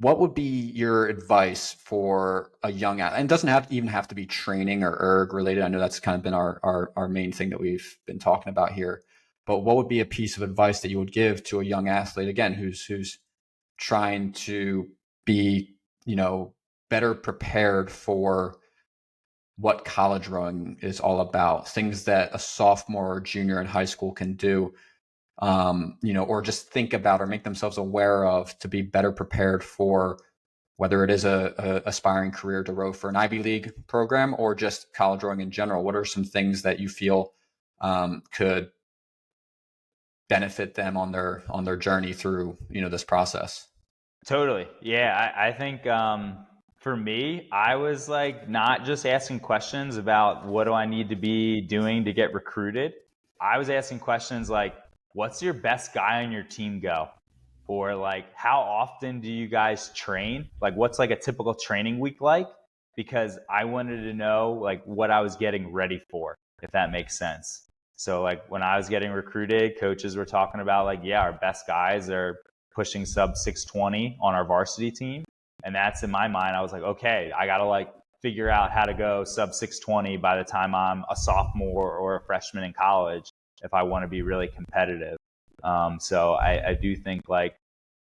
what would be your advice for a young athlete? And it doesn't even have to be training or erg related. I know that's kind of been our main thing that we've been talking about here. But what would be a piece of advice that you would give to a young athlete, again, who's trying to be, better prepared for what college rowing is all about, things that a sophomore or junior in high school can do, or just think about or make themselves aware of to be better prepared for whether it is a aspiring career to row for an Ivy League program or just college rowing in general. What are some things that you feel could benefit them on their journey through this process? Totally. Yeah, I think for me, I was like not just asking questions about what do I need to be doing to get recruited. I was asking questions like, what's your best guy on your team go? Or like, how often do you guys train? Like, what's like a typical training week like? Because I wanted to know like what I was getting ready for, if that makes sense. So like when I was getting recruited, coaches were talking about like, yeah, our best guys are pushing sub 620 on our varsity team. And that's in my mind, I was like, okay, I got to like figure out how to go sub 620 by the time I'm a sophomore or a freshman in college if I want to be really competitive. So I do think like,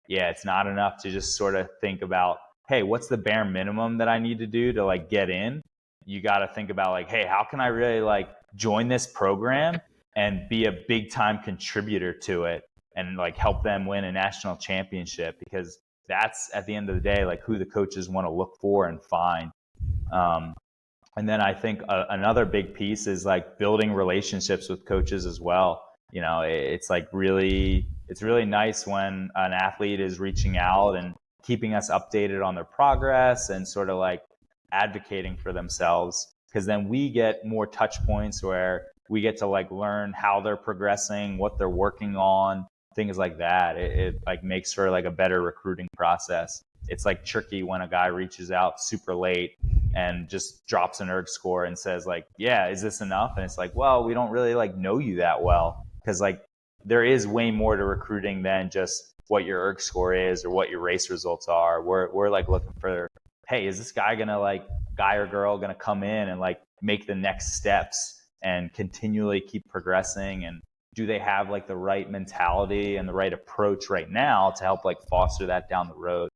yeah, it's not enough to just sort of think about, hey, what's the bare minimum that I need to do to like get in? You got to think about like, hey, how can I really like join this program and be a big time contributor to it and like help them win a national championship? Because that's at the end of the day, like who the coaches want to look for and find. Um, and then I think another big piece is like building relationships with coaches as well. It's like it's really nice when an athlete is reaching out and keeping us updated on their progress and sort of like advocating for themselves, because then we get more touch points where we get to like learn how they're progressing, what they're working on, things like that. It like makes for like a better recruiting process. It's like tricky when a guy reaches out super late and just drops an erg score and says like, yeah, is this enough? And it's like, well, we don't really like know you that well, because like there is way more to recruiting than just what your erg score is or what your race results are. We're like looking for, hey, is this guy gonna like guy or girl gonna come in and like make the next steps and continually keep progressing, and do they have like the right mentality and the right approach right now to help like foster that down the road?